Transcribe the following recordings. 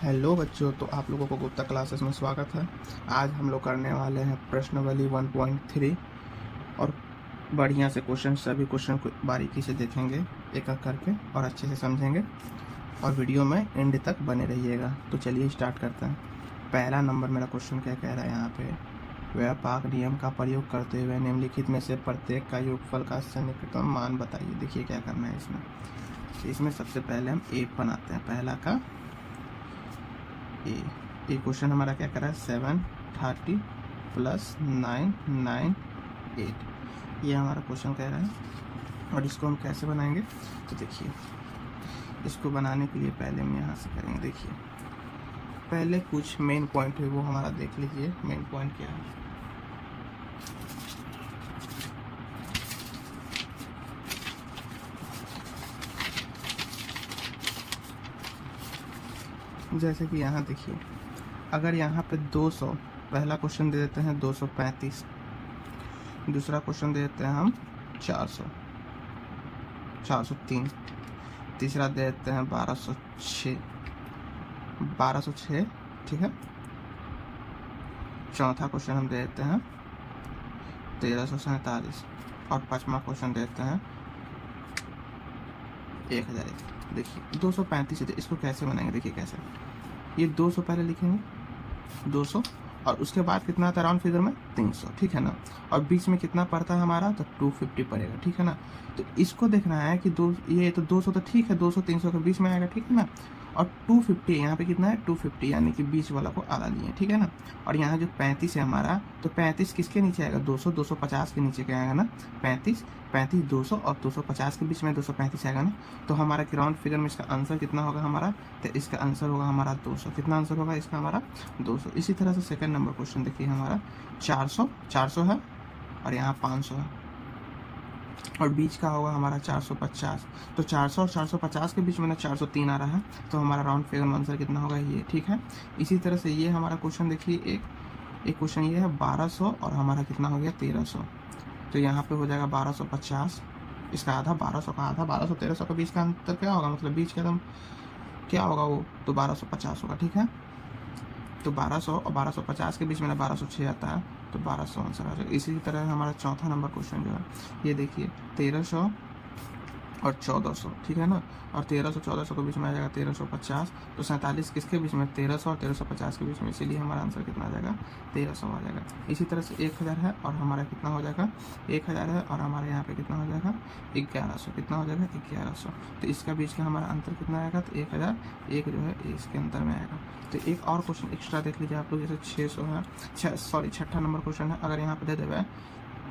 Hello बच्चों, तो आप लोगों को गुप्ता क्लासेस में स्वागत है। आज हम लोग करने वाले हैं प्रश्नावली 1.3 और बढ़िया से क्वेश्चन, सभी क्वेश्चन को बारीकी से देखेंगे एक एक करके और अच्छे से समझेंगे और वीडियो में एंड तक बने रहिएगा। तो चलिए स्टार्ट करते हैं। पहला नंबर मेरा क्वेश्चन क्या कह रहा है यहाँ पे, व्यापक नियम का प्रयोग करते हुए निम्नलिखित में से प्रत्येक का योगफल का सन्निकटतम मान बताइए। देखिए क्या करना है इसमें सबसे पहले हम एक बनाते हैं। पहला का ए क्वेश्चन हमारा क्या कर रहा है, 730 + 998, ये हमारा क्वेश्चन कह रहा है। और इसको हम कैसे बनाएंगे, तो देखिए इसको बनाने के लिए पहले हम यहाँ से करेंगे। देखिए पहले कुछ मेन पॉइंट है वो हमारा देख लीजिए। मेन पॉइंट क्या है, जैसे कि यहाँ देखिए, अगर यहाँ पे 200, पहला क्वेश्चन दे देते हैं 235, दूसरा क्वेश्चन दे देते हैं हम 403, तीसरा दे देते हैं 1206, ठीक है। चौथा क्वेश्चन हम दे देते हैं 1347 और पांचवा क्वेश्चन देते हैं 1001। देखिए 235 है, इसको कैसे बनाएंगे, देखिए कैसे। ये 200 पहले लिखेंगे, 200, और उसके बाद कितना आता है राउंड फिगर में 300, ठीक है ना। और बीच में कितना पड़ता है हमारा, तो 250 पड़ेगा, ठीक है ना। तो इसको देखना है कि ये तो 200 तो ठीक है, 200 300 के बीच में आएगा, ठीक है ना। और 250 यहाँ पे कितना है, 250 यानी कि बीच वाला को आधा लिए, ठीक है ना। और यहाँ जो 35 है हमारा, तो 35 किसके नीचे आएगा, 200 250 के नीचे क्या आएगा ना, 35 200 और 250 के बीच में 235 आएगा ना। तो हमारा राउंड फिगर में इसका आंसर कितना होगा हमारा, तो इसका आंसर होगा हमारा 200। कितना आंसर होगा इसका हमारा, 200। इसी तरह से सेकंड नंबर क्वेश्चन देखिए हमारा 400 है और यहाँ 500 है और बीच का होगा हमारा 450। तो 400 और 450 के बीच में ना 403 आ रहा है, तो हमारा राउंड फिगर में आंसर कितना होगा ये, ठीक है। इसी तरह से ये हमारा क्वेश्चन देखिए, एक क्वेश्चन ये है 1200 और हमारा कितना हो गया 1300। तो यहाँ पे हो जाएगा 1250, इसका आधा 1200 का आधा, 1200 1300 का बीच का अंतर क्या होगा, मतलब बीच का एकदम क्या होगा वो, तो 1250 होगा, ठीक है। तो 1200 और 1250 के बीच में 1206 आता है, तो 1200 आंसर आ जाएगा। इसी तरह हमारा चौथा नंबर क्वेश्चन जो है, ये देखिए 1300 और 1400, ठीक है ना। और 1300 1400 के बीच में आ जाएगा 1350। तो 47 किसके बीच में, 1300 और 1350 के बीच में, इसीलिए हमारा आंसर कितना आ जाएगा, 1300 आ जाएगा। इसी तरह से 1000 है और हमारा कितना हो जाएगा, 1000 है और हमारे यहाँ पे कितना हो जाएगा 1100, कितना हो जाएगा 1100। तो इसका बीच का हमारा अंतर कितना आएगा, तो 1000 एक जो है इसके अंतर में आएगा। तो एक और क्वेश्चन एक्स्ट्रा देख लीजिए आप लोग, जैसे 600 है, छठा नंबर क्वेश्चन है, अगर यहाँ पे दे देवे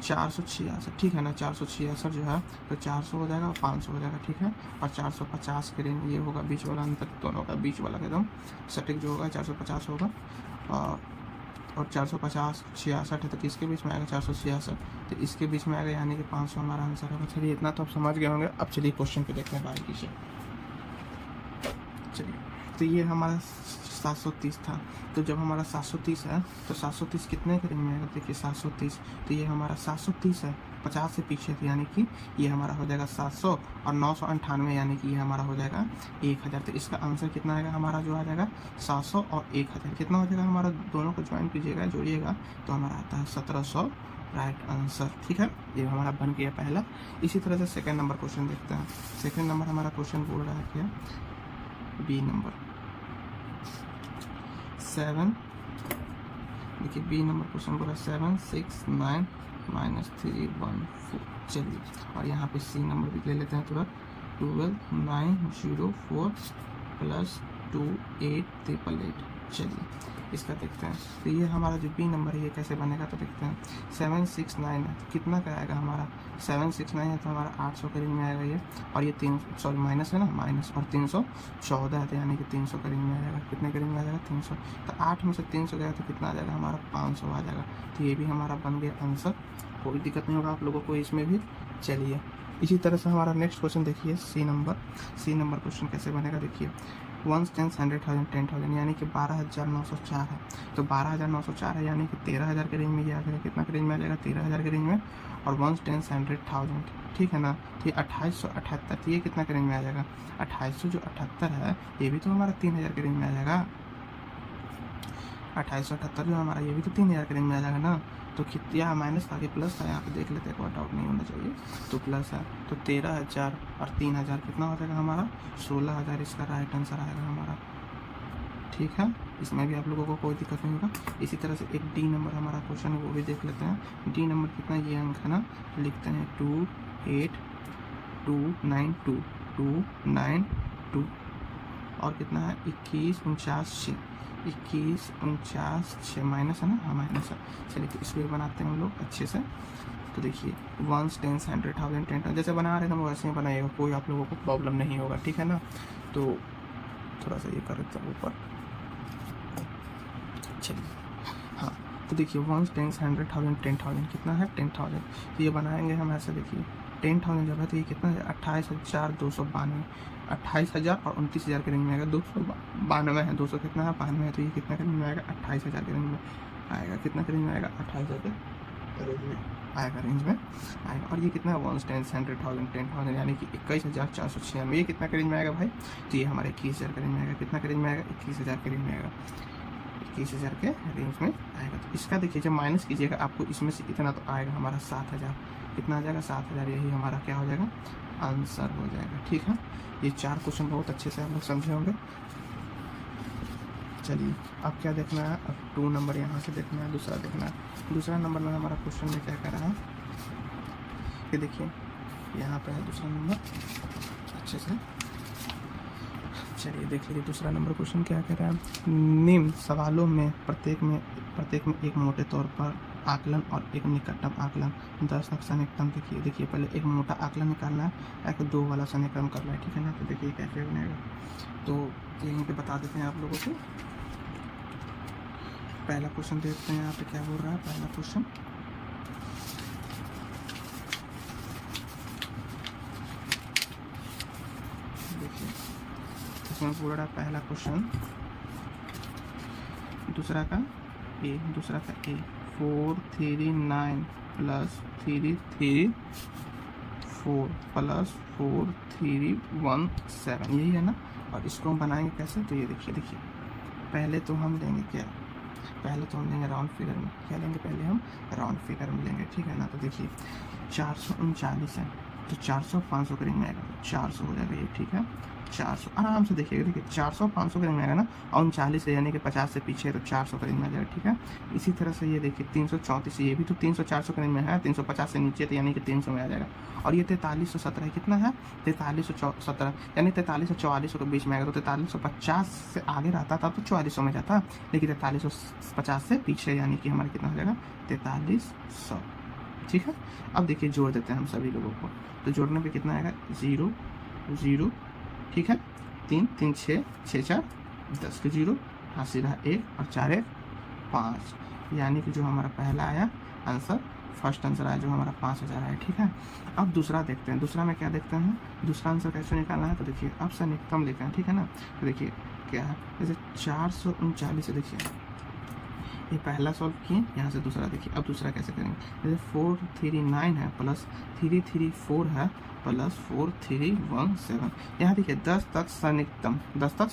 466, ठीक है ना। 466 जो है तो 400 हो जाएगा और 500 हो जाएगा, ठीक है। और 450 के रेंज ये होगा, बीच वाला अंतर दोनों का, बीच वाला एकदम सटीक जो होगा 450 होगा। और 450 66 है, तो किसके बीच में आएगा 466, तो इसके बीच में आएगा, यानी कि 500 हमारा आंसर होगा। चलिए इतना तो आप समझ गए होंगे। अब चलिए क्वेश्चन पे देखते हैं बारीकी से। चलिए, तो ये हमारा 730 था। तो जब हमारा 730 है तो 730 कितने के रेंज में आएगा, देखिए 730, तो ये हमारा 730 है, 50 से पीछे थे, यानी कि ये हमारा हो जाएगा 700 और 998, यानी कि ये हमारा हो जाएगा 1000। तो इसका आंसर कितना आएगा हमारा, जो आ जाएगा 700 और 1000, कितना हो जाएगा हमारा, दोनों को ज्वाइन कीजिएगा, जोड़िएगा, तो हमारा आता है 1700, राइट आंसर, ठीक है। ये हमारा बन गया पहला। इसी तरह से सेकेंड नंबर क्वेश्चन देखते हैं। सेकेंड नंबर हमारा क्वेश्चन बोल रहा है क्या, बी नंबर 7, देखिए बी नंबर क्वेश्चन बोला 769 - 314। चलिए, और यहाँ पे सी नंबर भी ले लेते हैं तुरंत, 12904 + 28888। चलिए इसका देखते हैं। तो ये हमारा जो बी नंबर है ये कैसे बनेगा, तो देखते हैं। 769 है, तो कितना का आएगा हमारा, 769 है तो हमारा 800 के रेंज में आएगा ये। और ये 3, सॉरी माइनस है ना, माइनस, और 314 है, तो यानी कि 300 के रेंज में आ जाएगा। कितने के रेंज में आ जाएगा, 300। तो 8 में से 300 गया तो कितना आ जाएगा हमारा, 500 आ जाएगा। तो ये भी हमारा बन गया आंसर, कोई दिक्कत नहीं होगा आप लोगों को इसमें भी। चलिए इसी तरह से हमारा नेक्स्ट क्वेश्चन देखिए, सी नंबर क्वेश्चन कैसे बनेगा, देखिए 1 10 100,000 10,000, यानी कि 12,904 है। तो 12,904 है, यानी कि 13,000 के रेंज में ये आ जाएगा। कितना के रेंज में आ जाएगा, 13,000 के रेंज में। और 1 10 100,000, ठीक है ना। तो ये 2878, तो ये कितना के रेंज में आ जाएगा, 2800 जो 78 है, ये भी तो हमारा 3,000 के रेंज में आ जाएगा। 2878 जो हमारा, ये भी तो 3000 के रेंज में आ जाएगा ना। तो कितना माइनस था कि प्लस था, यहाँ पे देख लेते हैं, कोई डाउट नहीं होना चाहिए। तो प्लस है, तो 13,000 और 3,000 कितना हो जाएगा हमारा 16,000, इसका राइट आंसर आएगा हमारा। ठीक है, इसमें भी आप लोगों को कोई दिक्कत नहीं होगा। इसी तरह से एक डी नंबर हमारा क्वेश्चन है, वो भी देख लेते हैं। डी नंबर कितना, ये अंक है ना, लिखते हैं 28292 और कितना है 2149 माइनस है ना, हाँ माइनस है। चलिए तो इसको बनाते हैं हम लोग अच्छे से। तो देखिए 1s 10s 100 1000 10 जैसे बना रहे थे हम वैसे ही बनाइएगा, कोई आप लोगों को प्रॉब्लम नहीं होगा। ठीक है ना, तो थोड़ा सा ये कर देते हैं ऊपर। चलिए हाँ, तो देखिए 1s 10s 100 1000 10,000 कितना है 10,000। तो ये बनाएंगे हम ऐसे, देखिए 10,000 जब है तो ये कितना है 28,292, 28,000 और 29,000 के रेंज में आएगा। 292 है, 200 कितना है 92 है, तो ये कितना के रेंज में आएगा 28,000 के रेंज में आएगा। कितना के रेंज में आएगा 28,000 के रेंज में आएगा, रेंज में आएगा। और ये कितना है 1s 10s 100 1000 10,000 यानी कि 21,496। ये कितना के रेंज में आएगा भाई, तो ये हमारे 21,000 के रेंज में आएगा। कितना के रेंज में आएगा 21,000 के रेंज में आएगा, 21,000 के रेंज में आएगा। तो इसका देखिए जब माइनस कीजिएगा आपको इसमें से कितना तो आएगा हमारा 7,000। कितना आ जाएगा 7,000, यही हमारा क्या हो जाएगा आंसर हो जाएगा। ठीक है, ये 4 क्वेश्चन बहुत अच्छे से हम लोग समझे होंगे। चलिए अब क्या देखना है, अब 2 नंबर यहाँ से देखना है, दूसरा देखना है। दूसरा नंबर में हमारा क्वेश्चन में क्या कह रहा है कि देखिए यहाँ पे है दूसरा नंबर अच्छे से। चलिए देख लीजिए दूसरा नंबर क्वेश्चन क्या कह रहा है। निम्न सवालों में प्रत्येक में एक मोटे तौर पर आकलन और एक निकटतम आकलन 10 तक सन्निकटन। देखिए पहले एक मोटा आकलन निकालना है, एक 2 वाला सन्निकटन करना है। ठीक है ना, तो देखिए कैसे बनेगा, तो यहीं पे बता देते हैं आप लोगों को। पहला क्वेश्चन देखते हैं यहाँ पे क्या बोल रहा है। पहला क्वेश्चन देखिए, इसमें बोल रहा है पहला क्वेश्चन दूसरा का ए 439 प्लस 334 प्लस 4317, यही है ना। और इसको हम बनाएंगे कैसे, तो ये देखिए पहले तो हम लेंगे क्या, पहले तो हम लेंगे राउंड फिगर में। क्या लेंगे, पहले हम राउंड फिगर में लेंगे। ठीक है ना, तो देखिए 439 है, तो 400 500 के रेंज में आएगा, 400 हो जाएगा ये। ठीक है, 400 आराम से देखिएगा, देखिए 400 500 के रेंज में आएगा ना, और 39 है यानी कि 50 से पीछे है, तो 400 के रेंज में आ जाएगा। ठीक है, इसी तरह से ये देखिए 334, ये भी तो 300 400 के रेंज में है, 350 से नीचे तो यानी कि 300 में आ जाएगा। और ये 4317 कितना है 4317 यानी 43 और 44 के बीच में आएगा। तो 4350 से आगे रहता तब तो 4400 में जाता, लेकिन 4350 से पीछे यानी कि हमारा कितना हो जाएगा 4300। ठीक है, अब देखिए जोड़ देते हैं हम सभी लोगों को, तो जोड़ने पे कितना आएगा 0 0। ठीक है, 3 3 6 6 4 10 के 0, हासिल रहा 1 और 4 1 5, यानी कि जो हमारा पहला आया आंसर, फर्स्ट आंसर आया जो हमारा 5000 आया। ठीक है, अब दूसरा देखते हैं। दूसरा में क्या देखते हैं, दूसरा आंसर कैसे निकालना है, तो देखिए अब सन्निकटन लेते हैं। ठीक है ना, तो देखिए क्या है, जैसे 439 से देखिए ये पहला सॉल्व किए, यहाँ से दूसरा देखिए। अब दूसरा कैसे करेंगे, जैसे 439 है प्लस 334 है प्लस 4317, यहाँ देखिए 10 तक सन्निकटन, 10 तक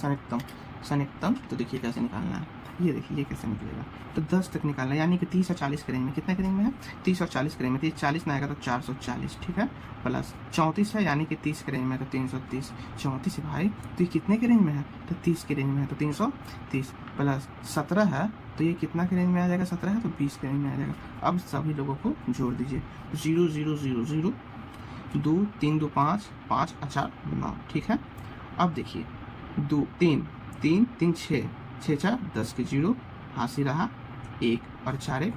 सन्निकटन। तो देखिए कैसे निकालना है, ये देखिए ये कैसे निकलेगा, तो 10 तक निकालना है, यानी कि 30 और 40 के रेंज में। कितने के रेंज में है 30 और 40 के रेंज में, 30 40 ना आएगा तो 440। ठीक है, प्लस 34 है यानी कि 30 के रेंज में, तो 330। 34 भाई तो ये कितने के रेंज में है, तो 30 के रेंज में है, तो 330 प्लस 17 है, तो ये कितना के रेंज में आ जाएगा, 17 है तो 20 के रेंज में आ जाएगा। अब सभी लोगों को जोड़ दीजिए, 0 0 0 0 2 3 2 5 5 4 9। ठीक है, अब देखिए 2 3 3 3 6 6 4 10 के 0, हासिल रहा 1 और 4 1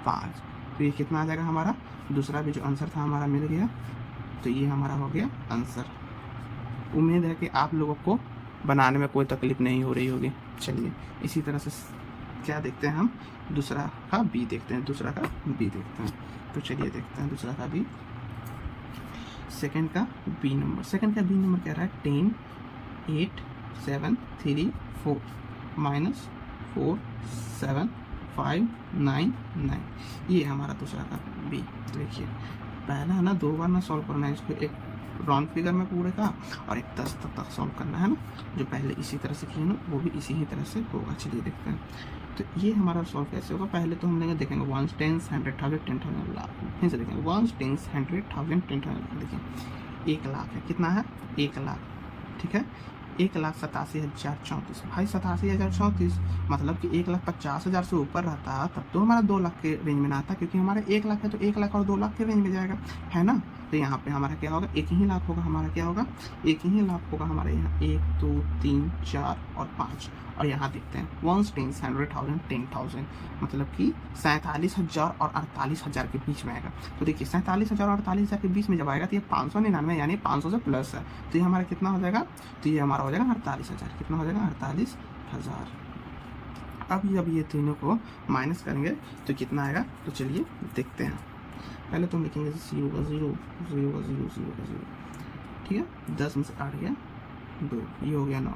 5, तो ये कितना आ जाएगा हमारा, दूसरा भी जो आंसर था हमारा मिल गया। तो ये हमारा हो गया आंसर। उम्मीद है कि आप लोगों को बनाने में कोई तकलीफ नहीं हो रही होगी। चलिए इसी तरह से क्या देखते हैं हम, दूसरा का बी देखते हैं, दूसरा का बी देखते हैं। तो चलिए देखते हैं दूसरा का बी, सेकंड का बी नंबर। सेकंड का बी नंबर कह रहा है 10 8 7 3 4 माइनस 4 7 5 9 9, ये हमारा दूसरा का बी। देखिए पहला है ना 2 बार ना सॉल्व करना है, इसको एक राउंड फिगर में पूरे का, और एक 10 तक सॉल्व करना है ना, जो पहले इसी तरह से किए ना वो भी इसी ही तरह से होगा। चलिए देखते हैं। तो ये हमारा सॉल्व कैसे होगा, पहले तो हम लेंगे देखेंगे 1 10 100 1000 10,000 लाख, फिर से देखेंगे 1 10 100 1000 10,000। देखिए 1 लाख है, कितना है 1 लाख, ठीक है 1,87,034। भाई 87,034 मतलब कि 1,50,000 से ऊपर रहता तब तो हमारा 2 लाख के रेंज में ना आता, क्योंकि हमारा 1 लाख है तो 1 लाख और 2 लाख के रेंज में जाएगा, है ना। तो यहाँ पे हमारा क्या होगा, 1 ही लाख होगा हमारा, क्या होगा 1 ही लाख होगा हमारे यहाँ, 1 2 3 4 और 5। और यहाँ देखते हैं 1 10 100,000 10,000 मतलब कि 47,000 और 48,000 के बीच में आएगा। तो देखिए 47,000 और 48,000 के बीच में जब आएगा तो ये 599 यानी 500 से प्लस है, तो ये हमारा कितना हो जाएगा, तो ये हमारा हो जाएगा 48,000। कितना हो जाएगा 48,000। अब जब ये तीनों को माइनस करेंगे तो कितना आएगा, तो चलिए देखते हैं। पहले तो हम लिखेंगे 0 का 0 0 का 0 0 का 0, ठीक है 10 में से 8 गया 2, ये हो गया 9,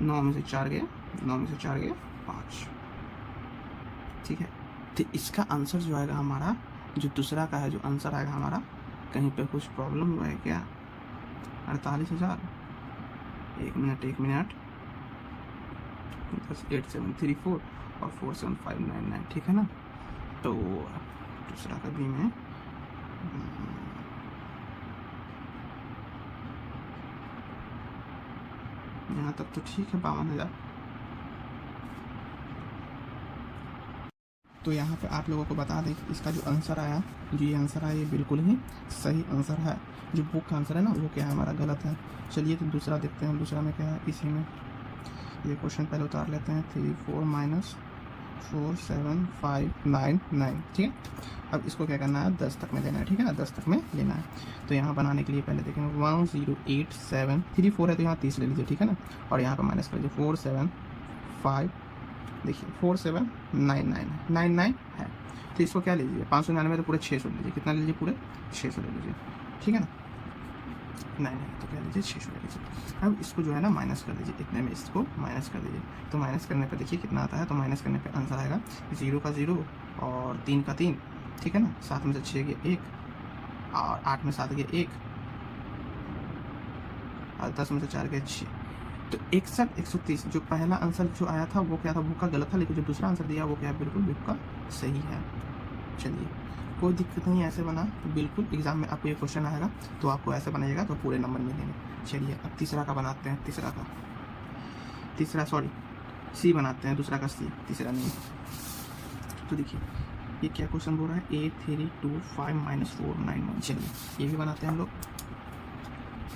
9 में से 4 गया 9 में से 4 गया 5, ठीक है। तो इसका आंसर जो आएगा हमारा, जो दूसरा का है जो आंसर आएगा हमारा, कहीं पे कुछ प्रॉब्लम हुआ है क्या, 48,000, 1 मिनट 1 मिनट 8734 और 47599, ठीक है ना। तो दूसरा का भी मैं यहाँ तक तो ठीक है 52,000। तो यहाँ पे आप लोगों को बता दें कि इसका जो आंसर आया, जो ये आंसर आया ये बिल्कुल ही सही आंसर है। जो बुक का आंसर है ना वो क्या है हमारा गलत है। चलिए तो दूसरा देखते हैं, दूसरा में क्या है। इसी में ये क्वेश्चन पहले उतार लेते हैं, 3 4 माइनस 4 7 5 9 9, ठीक है। अब इसको क्या करना है 10 तक में लेना है, ठीक है ना, 10 तक में लेना है। तो यहाँ बनाने के लिए पहले देखेंगे 1 0 8 7 3 4 है तो यहाँ 30 ले लीजिए, ठीक है ना। और यहाँ पर माइनस कर लीजिए 4 7 5, देखिए 4 7 9 9 9 है। तो इसको क्या लीजिए 599 तो पूरे 600 लीजिए, कितना लीजिए पूरे 600 ले लीजिए, ठीक है ना। 9 तो क्या लीजिए 600 ले लीजिए। अब इसको जो है ना माइनस कर दीजिए, इतने में इसको माइनस कर दीजिए। तो माइनस करने पर देखिए कितना आता है, तो माइनस करने पर आंसर आएगा 0 का 0 और 3 का 3, ठीक है ना। 7 में से 6 गया 1 और 8 में 7 गया 1 और 10 में से 4 गया 6। तो 61 130 जो पहला आंसर जो आया था वो क्या था, बुक का गलत था, लेकिन जो दूसरा आंसर दिया वो क्या है बिल्कुल बुक का सही है। चलिए कोई दिक्कत नहीं, ऐसे बना तो बिल्कुल एग्जाम में आपको ये क्वेश्चन आएगा तो आपको ऐसे बनाइएगा तो पूरे नंबर मिलेंगे। चलिए अब तीसरा का बनाते हैं, तीसरा सॉरी सी बनाते हैं, दूसरा का सी, तीसरा नहीं। तो देखिए ये क्या क्वेश्चन बोल रहा है, 8 3 2 5 -4 9 1। चलिए ये भी बनाते हैं हम लोग।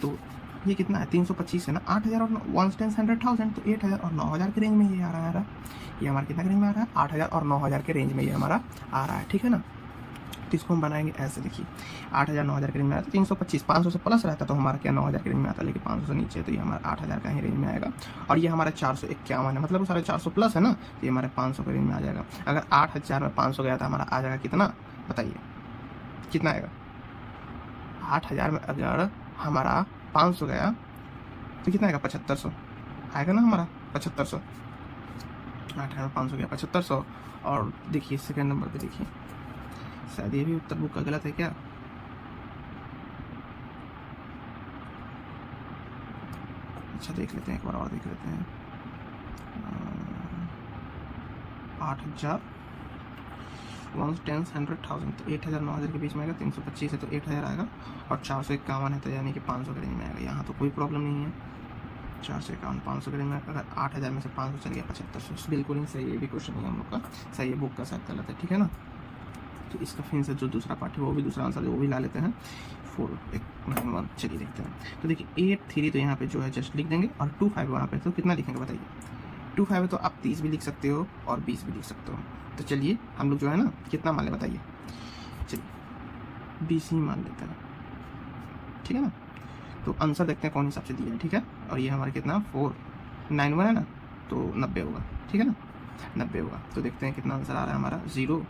तो ये कितना है 325 है ना, 8,000 और 1 10 100,000 तो 8,000 और 9,000 के रेंज में ये आ रहा है। ये हमारा कितना के रेंज में आ रहा है, 8,000 और 9,000 के रेंज में ये हमारा आ रहा है, ठीक है ना। तो इसको हम बनाएंगे ऐसे, देखिए 8,000 9,000 के रेंज में आता है, 325 500 से प्लस रहता तो हमारा क्या 9,000 के रेंज में आता, लेकिन 500 से नीचे तो ये हमारा 8,000 का ही रेंज में आएगा। और ये हमारा 451 है, मतलब 450 प्लस है ना, तो ये हमारे 500 के रेंज में आ जाएगा। अगर 8,000 में 500 गया था हमारा आ जाएगा कितना, बताइए कितना आएगा। 8,000 में अगर हमारा 500 गया तो कितना आएगा 7,500 आएगा ना हमारा 7,500। 8,000 में 500 गया 7,500। और देखिए सेकंड नंबर पे देखिए, शायद ये भी उत्तर बुक का गलत है क्या, अच्छा देख लेते हैं, एक बार और देख लेते हैं। 8,000 1 10 100,000 तो 8,000 9,000 के बीच में आएगा, 325 है तो 8,000 आएगा, और 451 है तो यानी कि 500 के रेंज में आएगा। यहाँ तो कोई प्रॉब्लम नहीं है, 451 500 के रेंज में। अगर 8,000 में से 500 चल गया 7,500, बिल्कुल ही सही, ये भी क्वेश्चन है हम लोग का सही है, बुक का शायद गलत है, ठीक है ना। तो इसका फिर से जो दूसरा पार्ट है वो भी दूसरा आंसर है वो भी ला लेते हैं 4 1 9 1। चलिए देखते हैं। तो देखिए 8 3 तो यहाँ पे जो है जस्ट लिख देंगे, और 2 5 वहाँ पे तो कितना लिखेंगे बताइए। 2 5 है तो आप 30 भी लिख सकते हो और 20 भी लिख सकते हो। तो चलिए हम लोग जो है ना कितना मान ले बताइए, चलिए 20 ही मान लेते हैं, ठीक है ना। तो आंसर देखते हैं कौन हिसाब से दिया है, ठीक है। और ये हमारे कितना 491 है ना, तो 90 होगा, ठीक है ना, 90 होगा। तो देखते हैं कितना आंसर आ रहा है हमारा, 0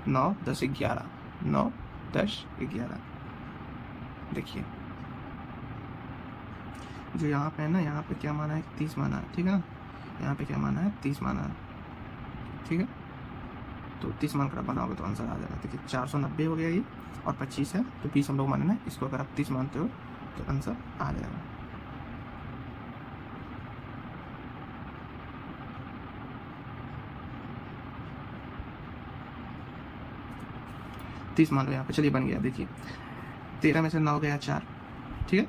9 10 11 9 10 11। देखिए जो यहाँ पे है ना, यहाँ पे क्या माना है 30 माना है, ठीक है ना। यहाँ पे क्या माना है 30 माना है, ठीक है। तो 30 मान कर बनाओगे तो आंसर आ जाएगा। देखिए 490 हो गया ये, और 25 है तो 20 हम लोग माने ना, इसको अगर आप 30 मानते हो तो आंसर आ जाएगा। तीस मान लो यहाँ पे, चलिए बन गया। देखिए 13 में से 9 गया 4, ठीक है,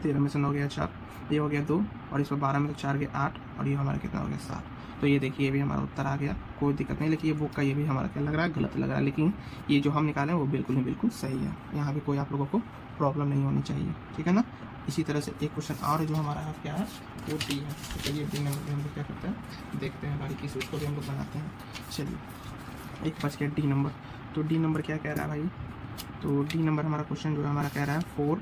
13 में से 9 गया 4, ये हो गया 2, और इसमें 12 में से 4 गया 8, और ये हमारा कितना हो गया 7। तो ये देखिए ये भी हमारा उत्तर आ गया, कोई दिक्कत नहीं। लेकिन ये बुक का ये भी हमारा क्या लग रहा है, गलत लग रहा है, लेकिन ये जो हम निकाले हैं वो बिल्कुल ही बिल्कुल सही है। यहाँ भी कोई आप लोगों को प्रॉब्लम नहीं होनी चाहिए, ठीक है ना। इसी तरह से एक क्वेश्चन और जो हमारा है क्या है, वो डी है। तो चलिए डी नंबर भी हम लोग क्या करते हैं, देखते हैं बारीकी से, उसको भी हम लोग बनाते हैं। चलिए एक बच गया डी नंबर। तो डी नंबर क्या कह रहा है भाई, तो डी नंबर हमारा क्वेश्चन जो है हमारा कह रहा है 4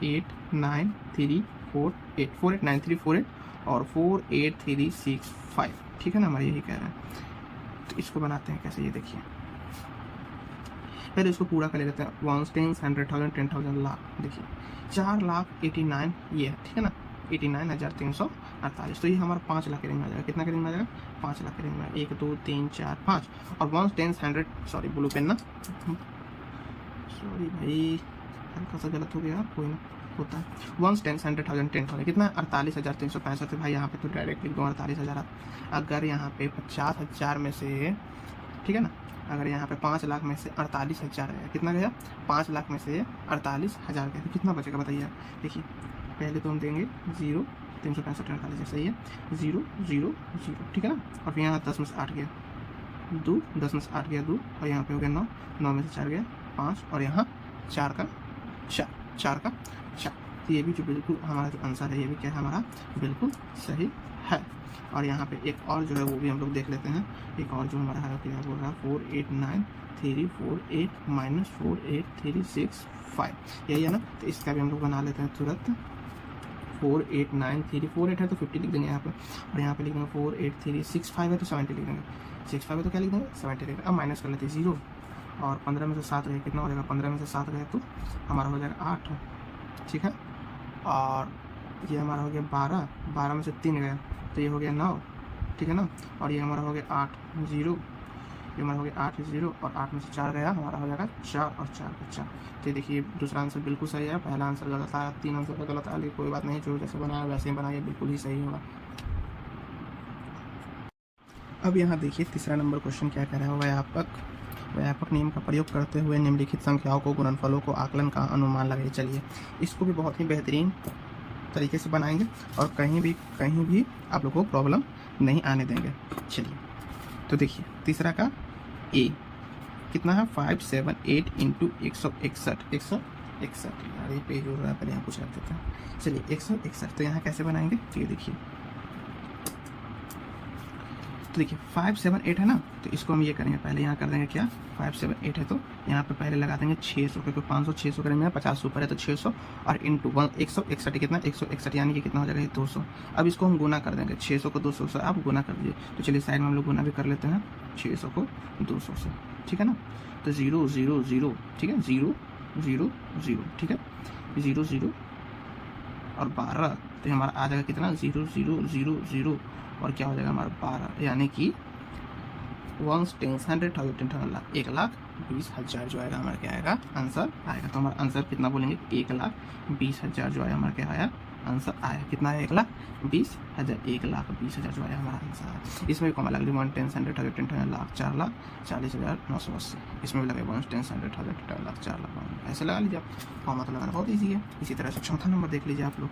8 9 3 4 8 4 8 9 3 4 8 और 4 8 3 6 5, ठीक है ना, हमारा यही कह रहा है। तो इसको बनाते हैं कैसे, ये देखिए पहले इसको पूरा कर लेते हैं। 1 10 100,000 10,000 लाख, देखिए 4,89,000 ये है, ठीक है ना, 89,348। तो ये हमारा 5 लाख के रेंज में आ जाएगा। कितना के रेंज में आ जाएगा, 5 लाख के रेंज में। 1 2 3 4 5 और 1 10 100, सॉरी ब्लू पेन ना, सॉरी भाई हल्का सा गलत हो गया, कोई ना, होता है। 1 10 100,000 10,000 कितना है, 48,365। भाई यहाँ पे तो डायरेक्ट लिख दो 48,000। अगर यहाँ पे 50,000 में से, ठीक है ना, अगर यहाँ पे 5 लाख में से 48,000 गया, कितना गया, 5 लाख में से 48,000 गया, तो कितना बचेगा बताइए। देखिए पहले तो हम देंगे 0 365 48, सही है, 0 0 0, ठीक है ना। और फिर यहाँ 10 में से 8 गया 2, 10 में से 8 गया 2, और यहाँ पे हो गया 9, 9 में से 4 गया 5, और यहाँ 4 का 4 का 4। तो ये भी जो बिल्कुल हमारा जो आंसर है, ये भी क्या है हमारा बिल्कुल सही है। और यहाँ पे एक और जो है वो भी हम लोग देख लेते हैं। एक और जो हमारा है क्या बोल रहा है, 4 8 9 3 4 8 -4 8 3 6 5, यही है ना। तो इसका भी हम लोग बना लेते हैं तुरंत। 4 8 9 3 4 8 है तो 50 लिख देंगे यहाँ पे, और यहाँ पे लिख देंगे 4 8 3 6 5 है तो 70 लिख देंगे। 6 5 है तो क्या लिख देंगे, 70 लिख देंगे। अब माइनस कर लेते हैं 0, और 15 में से 7 गया, कितना हो जाएगा, 15 में से 7 गया तो हमारा हो जाएगा 8, ठीक है। और ये हमारा हो गया 12, 12 में से 3 गया तो ये हो गया 9, ठीक है ना। और ये हमारा हो गया 8 0, ये हमारा हो गया 8 0, और 8 में से 4 गया, हमारा हो जाएगा 4, और 4 का 4। तो देखिए दूसरा आंसर बिल्कुल सही है, पहला आंसर गलत आया, 3 आंसर गलत आया, लेकिन कोई बात नहीं, जो जैसे बनाया वैसे ही बनाइए, बिल्कुल ही सही होगा। अब यहाँ देखिए तीसरा नंबर क्वेश्चन क्या कह रहा है, व्यापक नियम का प्रयोग करते हुए निम्नलिखित संख्याओं को, गुणनफलों को, आकलन का अनुमान लगाइए। चलिए इसको भी बहुत ही बेहतरीन तरीके से बनाएंगे और कहीं भी आप लोगों को प्रॉब्लम नहीं आने देंगे। चलिए तो देखिए तीसरा का ए कितना है, 578 इंटू 161 यार ये पेज हो रहा है, पहले यहाँ कुछ रख देते हैं। चलिए 161, तो यहाँ कैसे बनाएंगे, तो ये देखिए, तो देखिए 578 है ना, तो इसको हम ये करेंगे, पहले यहाँ कर देंगे क्या, 578 है तो यहाँ पे पहले लगा देंगे 600, क्योंकि 500 600 करेंगे 50 ऊपर है तो 600, और इंटू 161 कितना, 161 यानी कि कितना हो जाएगा, 200। अब इसको हम गुना कर देंगे, 600 को 200 से आप गुना कर दीजिए। तो चलिए साइड में हम लोग गुना भी कर लेते हैं 600 को 200 से, ठीक है ना। तो 0 0 0, ठीक है, 0 0 0, ठीक है, 0 0 और 12, तो हमारा आ जाएगा कितना, 0 0 0 0, और क्या हो जाएगा हमारा 12, यानी कि 1 10 100,000 10,000 लाख, 1,20,000 जो आएगा हमारा क्या आएगा, आंसर आएगा। तो हमारा आंसर कितना बोलेंगे, 1,20,000 जो आया हमारा क्या आया, आंसर आया। कितना है, 1,20,000, 1,20,000 जो आया हमारा आंसर आया। इसमें भी कॉमा लग रही, 1 10 100,000 10,000 लाख, 4,40,980। इसमें भी लगे 1 10 100,000 10,000 लाख, 4 लाख, ऐसे लगा लीजिए आप। कॉमा तो लगाना बहुत ईजी है। इसी तरह से चौथा नंबर देख लीजिए आप लोग,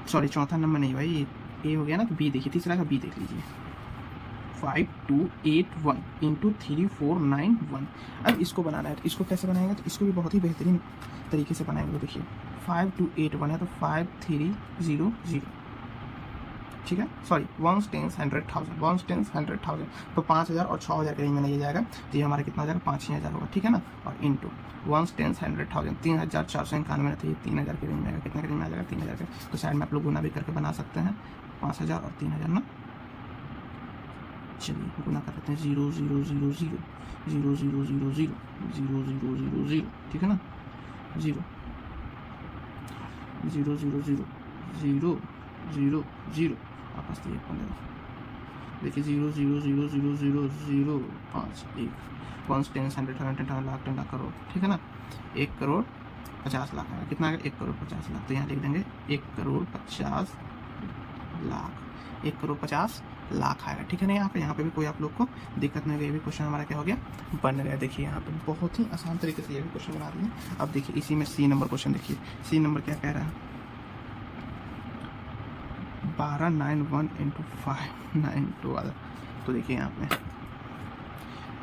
सॉरी चौथा नंबर नहीं भाई, ए हो गया ना, तो बी देखिए, तीसरा का बी देख लीजिए, 5281 इंटू 3491। अब इसको बनाना है, तो इसको कैसे बनाएंगे, तो इसको भी बहुत ही बेहतरीन तरीके से बनाएंगे। तो देखिए 5281 है तो 5300, ठीक है, सॉरी 1 10 100,000 तो 5,000 और 6,000 के रेंज में नहीं जाएगा, तो ये हमारा कितना हो जाएगा, 5,000 होगा, ठीक है ना। और इंटू 1 10 100,000 3,491, तो ये 3,000 के रेंज में आएगा। कितना के रेंज में आ जाएगा, 3,000 के। तो साइड में आप लोग गुना भी करके बना सकते हैं, 5,000 और 3,000 ना। चलिए गुना कर लेते हैं, 0 0 0 0 0 0 0 0 0 0 0 0, ठीक है ना, 0 0 0 0 0 0 0, आपस में 15, देखिए 0 0 0 0 0 0 5 1 1 10 100,000 10,000 लाख 10 लाख करोड़, ठीक है ना, 1 करोड़ 50 लाख आएगा। कितना आएगा? 1 करोड़ 50 लाख। तो यहाँ लिख देंगे 1 करोड़ 50 लाख, 1 करोड़ 50 लाख आएगा। ठीक है ना? यहाँ पे भी कोई आप लोग को दिक्कत नहीं होगी। ये भी क्वेश्चन हमारा क्या हो गया? बन गया। देखिए यहाँ पे बहुत ही आसान तरीके से ये भी क्वेश्चन बना दिए। अब देखिए इसी में सी नंबर क्वेश्चन देखिए, सी नंबर क्या कह रहा है? 1291 इंटू 592 वाला। तो देखिए यहाँ पे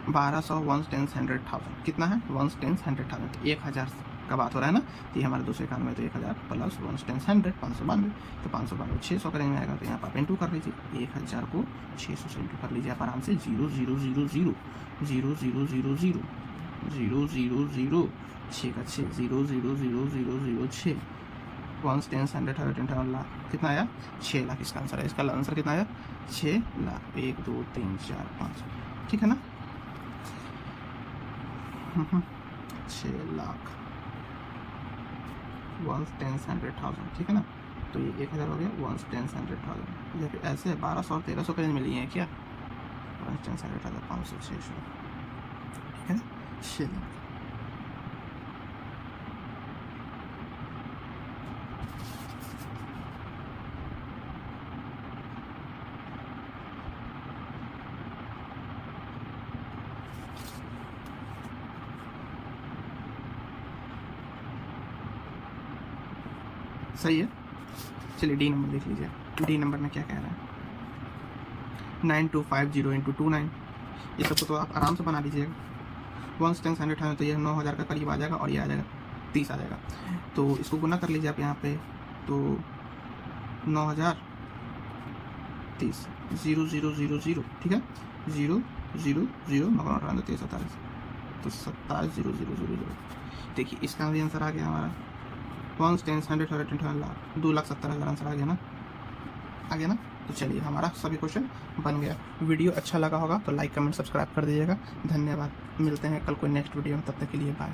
1200 1 10 100,000 कितना है? 1 10 100,000। तो 1000 का बात हो रहा है ना? तो ये हमारे 291 तो 1000 प्लस 1 10 100 592। तो 592 600 करेंगे आएगा। तो यहाँ पर आप इंटू कर लीजिए, 1000 को 600 से इंटू कर लीजिए आप आराम से। 0 0 0 0 0 0 0 0 0 0 0 6 का 6 0 0 0 0 0 6 1 10 100 100 लाख। कितना आया? 6 लाख इसका आंसर है। इसका आंसर कितना आया? 6 लाख। 1 2 3 4 5। ठीक है ना? 6 लाख 1 10 100,000। ठीक है ना? तो ये 1000 हो गया 1 10 100,000। या फिर ऐसे 1200 और 1300 के रेंज में लिए हैं क्या? 1 10 100,000 500 600। ठीक है ना? 6 लाख। सही है। चलिए डी नंबर देख लीजिए। डी नंबर में क्या कह रहा है? 9250 इंटू 29। ये सबको तो आप आराम से बना लीजिएगा। 1 10 100 तो ये 9000 का करीब आ जाएगा और ये आ जाएगा 30 आ जाएगा। तो इसको गुना कर लीजिए आप यहाँ पे। तो 9000 30 0 0 0 0। ठीक है? 0 0 0 9 23 27। तो 27 0 0 0 0। देखिए इसका भी आंसर आ गया हमारा 1 10 100 100 लाख 2,70,000 आंसर आ गया ना? आ गया ना? तो चलिए हमारा सभी क्वेश्चन बन गया। वीडियो अच्छा लगा होगा तो लाइक कमेंट सब्सक्राइब कर दीजिएगा। धन्यवाद। मिलते हैं कल कोई नेक्स्ट वीडियो में, तब तक के लिए बाय।